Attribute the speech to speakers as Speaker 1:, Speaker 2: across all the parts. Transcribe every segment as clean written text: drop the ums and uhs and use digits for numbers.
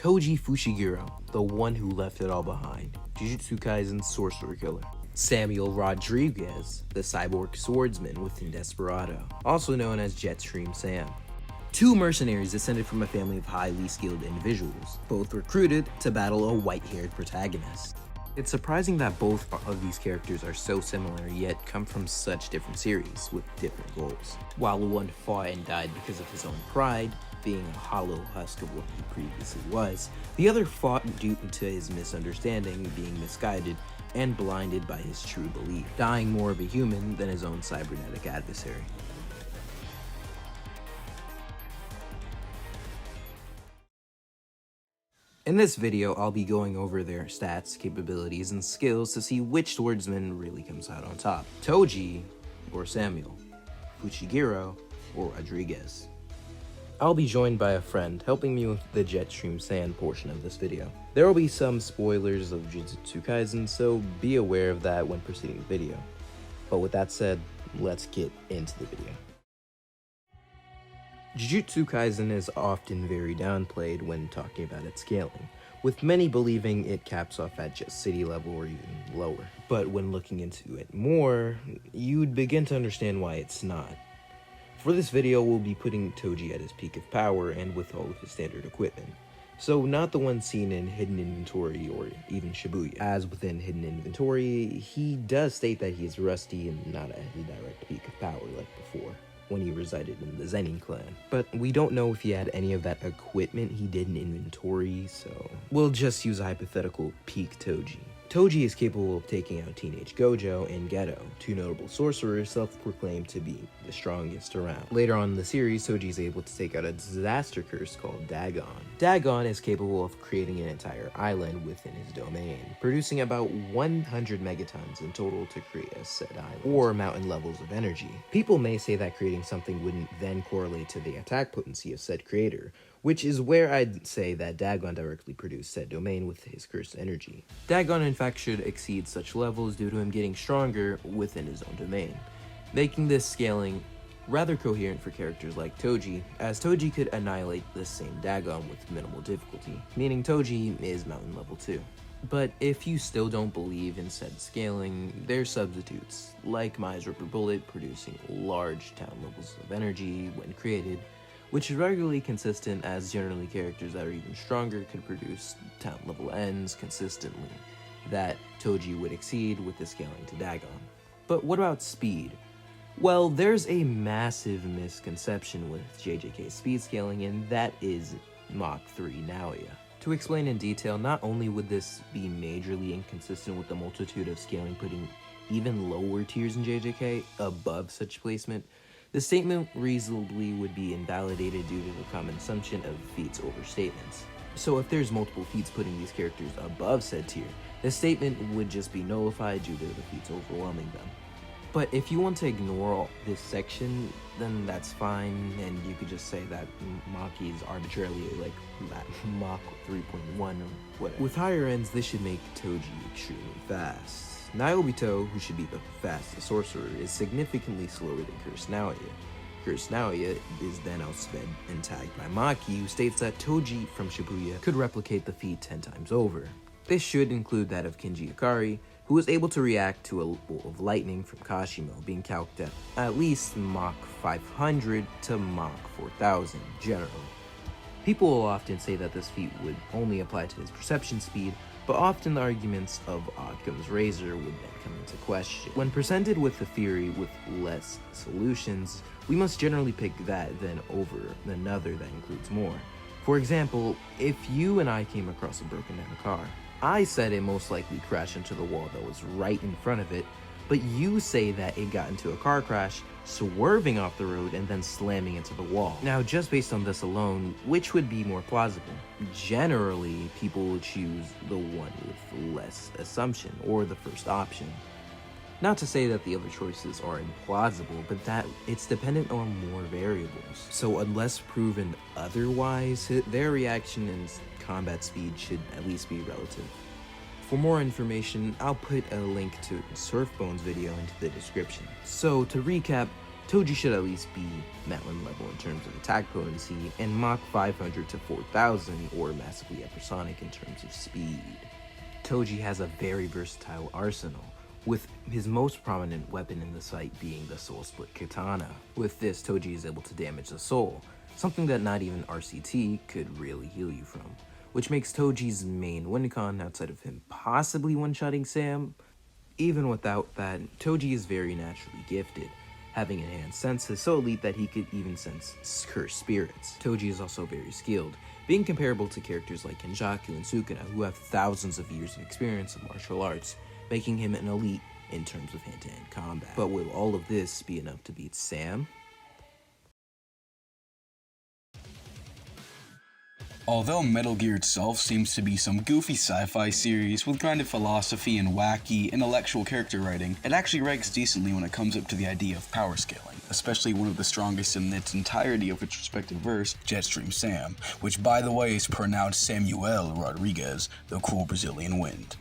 Speaker 1: Toji Fushiguro, the one who left it all behind, Jujutsu Kaisen's sorcerer killer. Samuel Rodriguez, the cyborg swordsman within Desperado, also known as Jetstream Sam. Two mercenaries descended from a family of highly skilled individuals, both recruited to battle a white-haired protagonist. It's surprising that both of these characters are so similar yet come from such different series with different goals. While one fought and died because of his own pride, being a hollow husk of what he previously was, the other fought due to his misunderstanding, being misguided, and blinded by his true belief, dying more of a human than his own cybernetic adversary. In this video, I'll be going over their stats, capabilities, and skills to see which swordsman really comes out on top. Toji or Samuel, Fushiguro or Rodriguez. I'll be joined by a friend helping me with the Jetstream Sand portion of this video. There will be some spoilers of Jujutsu Kaisen, so be aware of that when proceeding the video. But with that said, let's get into the video. Jujutsu Kaisen is often very downplayed when talking about its scaling, with many believing it caps off at just city level or even lower. But when looking into it more, you'd begin to understand why it's not. For this video, we'll be putting Toji at his peak of power and with all of his standard equipment. So not the one seen in Hidden Inventory or even Shibuya. As within Hidden Inventory, he does state that he is rusty and not at his direct peak of power like before, when he resided in the Zenin clan. But we don't know if he had any of that equipment he did in inventory, so we'll just use a hypothetical peak Toji. Toji is capable of taking out Teenage Gojo and Geto, two notable sorcerers self-proclaimed to be the strongest around. Later on in the series, Toji is able to take out a disaster curse called Dagon. Dagon is capable of creating an entire island within his domain, producing about 100 megatons in total to create a said island, or mountain levels of energy. People may say that creating something wouldn't then correlate to the attack potency of said creator, which is where I'd say that Dagon directly produced said domain with his cursed energy. Dagon in fact should exceed such levels due to him getting stronger within his own domain, making this scaling rather coherent for characters like Toji, as Toji could annihilate this same Dagon with minimal difficulty, meaning Toji is mountain level 2. But if you still don't believe in said scaling, there's substitutes, like Mai's Rubber Bullet producing large town levels of energy when created, which is regularly consistent as generally characters that are even stronger could produce town level ends consistently that Toji would exceed with the scaling to Dagon. But what about speed? Well, there's a massive misconception with JJK speed scaling, and that is Mach 3 Naoya. To explain in detail, not only would this be majorly inconsistent with the multitude of scaling putting even lower tiers in JJK above such placement, the statement reasonably would be invalidated due to the common assumption of feats over statements. So if there's multiple feats putting these characters above said tier, the statement would just be nullified due to the feats overwhelming them. But if you want to ignore this section, then that's fine, and you could just say that Mach is arbitrarily like that Mach 3.1 or whatever. With higher ends, this should make Toji extremely fast. Naobito, who should be the fastest sorcerer, is significantly slower than Cursed Naoya. Cursed Naoya is then outsped and tagged by Maki, who states that Toji from Shibuya could replicate the feat 10 times over. This should include that of Kenji Akari, who was able to react to a bolt of lightning from Kashimo, being calced at least Mach 500 to Mach 4000 generally. People will often say that this feat would only apply to his perception speed, but often the arguments of Occam's razor would then come into question. When presented with a theory with less solutions, we must generally pick that then over another that includes more. For example, if you and I came across a broken down car, I said it most likely crashed into the wall that was right in front of it, but you say that it got into a car crash, swerving off the road and then slamming into the wall. Now, just based on this alone, which would be more plausible? Generally, people will choose the one with less assumption, or the first option. Not to say that the other choices are implausible, but that it's dependent on more variables. So unless proven otherwise, their reaction and combat speed should at least be relative. For more information, I'll put a link to Surfbone's video into the description. So to recap, Toji should at least be Metlin level in terms of attack potency, and Mach 500 to 4000 or massively hypersonic in terms of speed. Toji has a very versatile arsenal, with his most prominent weapon in the fight being the Soul Split Katana. With this, Toji is able to damage the soul, something that not even RCT could really heal you from, which makes Toji's main win con outside of him possibly one-shotting Sam. Even without that, Toji is very naturally gifted, having enhanced senses so elite that he could even sense cursed spirits. Toji is also very skilled, being comparable to characters like Kenjaku and Sukuna, who have thousands of years of experience in martial arts, making him an elite in terms of hand-to-hand combat. But will all of this be enough to beat Sam?
Speaker 2: Although Metal Gear itself seems to be some goofy sci-fi series with grounded philosophy and wacky, intellectual character writing, it actually ranks decently when it comes up to the idea of power scaling, especially one of the strongest in its entirety of its respective verse, Jetstream Sam, which by the way is pronounced Samuel Rodriguez, the cool Brazilian wind.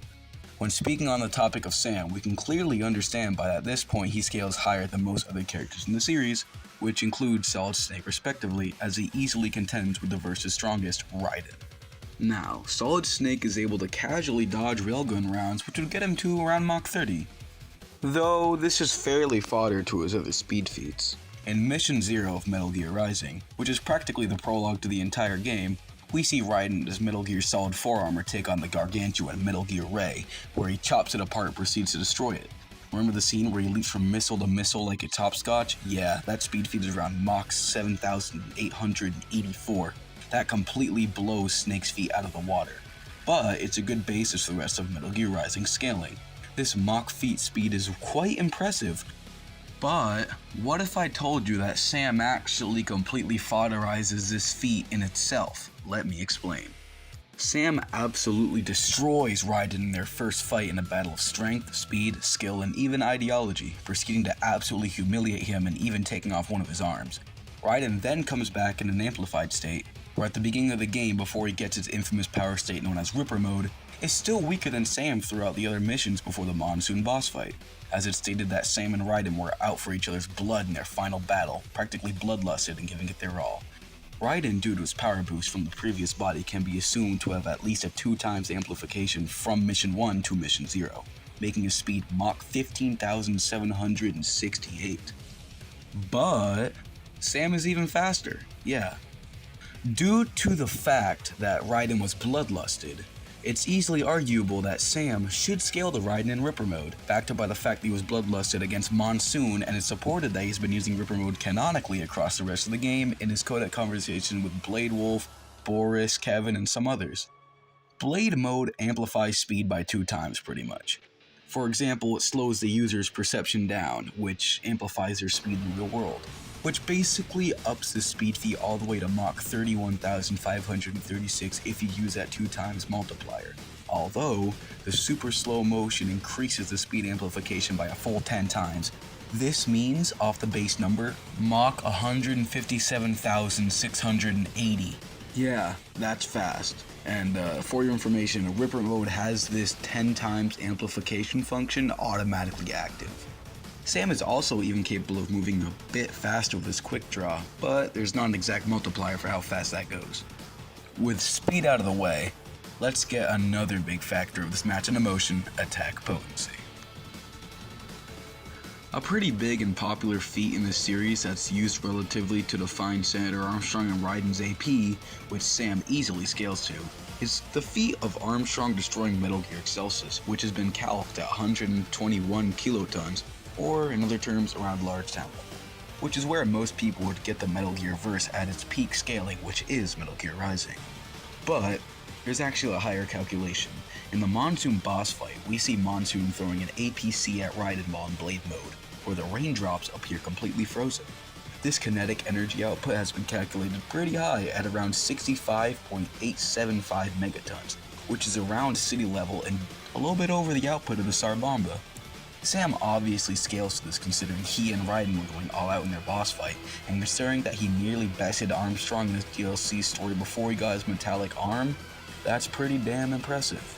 Speaker 2: When speaking on the topic of Sam, we can clearly understand by at this point he scales higher than most other characters in the series, which includes Solid Snake respectively, as he easily contends with the verse's strongest, Raiden. Now, Solid Snake is able to casually dodge railgun rounds, which would get him to around Mach 30. Though this is fairly fodder to his other speed feats. In Mission 0 of Metal Gear Rising, which is practically the prologue to the entire game, we see Raiden as Metal Gear Solid 4 armor take on the gargantuan Metal Gear Ray, where he chops it apart and proceeds to destroy it. Remember the scene where he leaps from missile to missile like it's hopscotch? Yeah, that speed feed is around Mach 7,884. That completely blows Snake's feet out of the water. But it's a good basis for the rest of Metal Gear Rising scaling. This Mach feet speed is quite impressive. But what if I told you that Sam actually completely fodderizes this feat in itself? Let me explain. Sam absolutely destroys Raiden in their first fight in a battle of strength, speed, skill, and even ideology, proceeding to absolutely humiliate him and even taking off one of his arms. Raiden then comes back in an amplified state, where at the beginning of the game before he gets his infamous power state known as Ripper Mode, is still weaker than Sam throughout the other missions before the Monsoon boss fight, as it stated that Sam and Raiden were out for each other's blood in their final battle, practically bloodlusted and giving it their all. Raiden, due to his power boost from the previous body, can be assumed to have at least a 2x amplification from Mission 1 to Mission 0, making his speed Mach 15,768. But Sam is even faster, yeah. Due to the fact that Raiden was bloodlusted, it's easily arguable that Sam should scale the Raiden in Ripper Mode, backed up by the fact that he was bloodlusted against Monsoon, and it's supported that he's been using Ripper Mode canonically across the rest of the game in his codec conversation with Blade Wolf, Boris, Kevin, and some others. Blade Mode amplifies speed by 2x pretty much. For example, it slows the user's perception down, which amplifies their speed in the real world, which basically ups the speed feat all the way to Mach 31,536 if you use that 2x multiplier. Although, the super slow motion increases the speed amplification by a full 10x. This means, off the base number, Mach 157,680. Yeah, that's fast. And for your information, Ripper Mode has this 10x amplification function automatically active. Sam is also even capable of moving a bit faster with his quick draw, but there's not an exact multiplier for how fast that goes. With speed out of the way, let's get another big factor of this match in emotion, attack potency. A pretty big and popular feat in this series that's used relatively to define Senator Armstrong and Raiden's AP, which Sam easily scales to, is the feat of Armstrong destroying Metal Gear Excelsis, which has been calced at 121 kilotons, or in other terms, around large town level, which is where most people would get the Metal Gear verse at its peak scaling, which is Metal Gear Rising. But there's actually a higher calculation. In the Monsoon boss fight, we see Monsoon throwing an APC at Raiden while in Blade Mode, where the raindrops appear completely frozen. This kinetic energy output has been calculated pretty high at around 65.875 megatons, which is around city level and a little bit over the output of the Tsar Bomba. Sam obviously scales to this considering he and Raiden were going all out in their boss fight, and considering that he nearly bested Armstrong in his DLC story before he got his metallic arm, that's pretty damn impressive.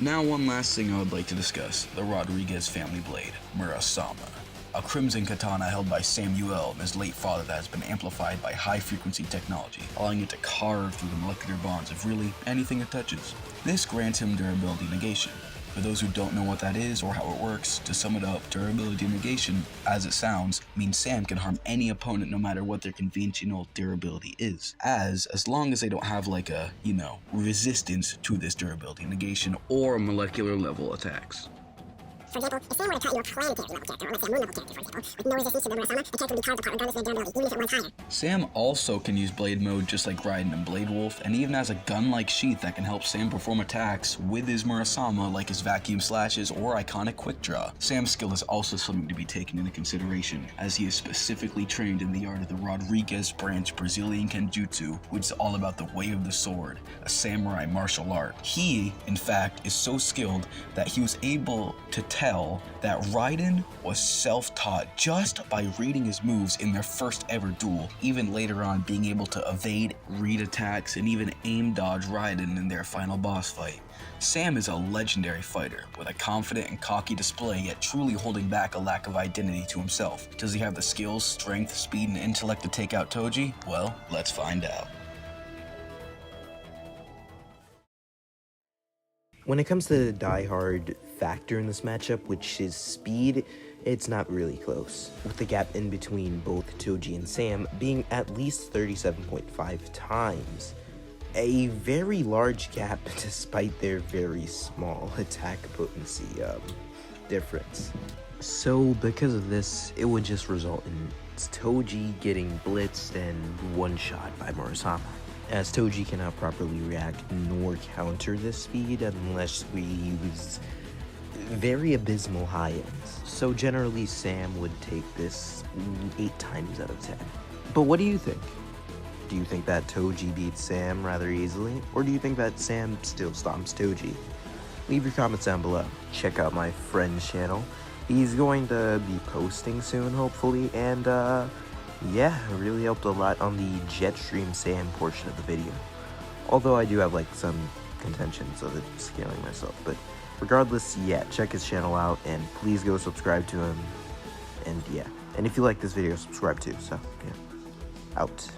Speaker 2: Now one last thing I would like to discuss, the Rodriguez family blade, Murasama. a crimson katana held by Samuel and his late father that has been amplified by high-frequency technology, allowing it to carve through the molecular bonds of really anything it touches. This grants him durability negation. For those who don't know what that is or how it works, to sum it up, durability negation, as it sounds, means Sam can harm any opponent no matter what their conventional durability is. As long as they don't have like a, resistance to this durability negation or molecular level attacks.
Speaker 3: For example, if Sam were to cut your planetary level character, or let's say a moon level character, for example, with no resistance to the Murasama, the character would be carved apart regardless of their durability, even if it was higher.
Speaker 2: Sam also can use Blade Mode just like Raiden and Blade Wolf, and even has a gun-like sheath that can help Sam perform attacks with his Murasama, like his vacuum slashes or iconic quick draw. Sam's skill is also something to be taken into consideration, as he is specifically trained in the art of the Rodriguez branch Brazilian Kenjutsu, which is all about the way of the sword, a samurai martial art. He, in fact, is so skilled that he was able to tell that Raiden was self-taught just by reading his moves in their first ever duel, even later on being able to evade, read attacks, and even aim dodge Raiden in their final boss fight. Sam is a legendary fighter, with a confident and cocky display, yet truly holding back a lack of identity to himself. Does he have the skills, strength, speed, and intellect to take out Toji? Well, let's find out.
Speaker 1: When it comes to the die-hard factor in this matchup, which is speed, it's not really close, with the gap in between both Toji and Sam being at least 37.5 times. A very large gap despite their very small attack potency difference. So because of this, it would just result in Toji getting blitzed and one-shot by Murasama, as Toji cannot properly react nor counter this speed unless we use very abysmal high ends. So generally Sam would take this 8 times out of 10. But what do you think? Do you think that Toji beats Sam rather easily? Or do you think that Sam still stomps Toji? Leave your comments down below. Check out my friend's channel. He's going to be posting soon, hopefully, and yeah, it really helped a lot on the Jetstream Sam portion of the video. Although I do have like some contentions of it scaling myself, but regardless, yeah, check his channel out and please go subscribe to him. And yeah, and if you like this video, subscribe too. So yeah, out.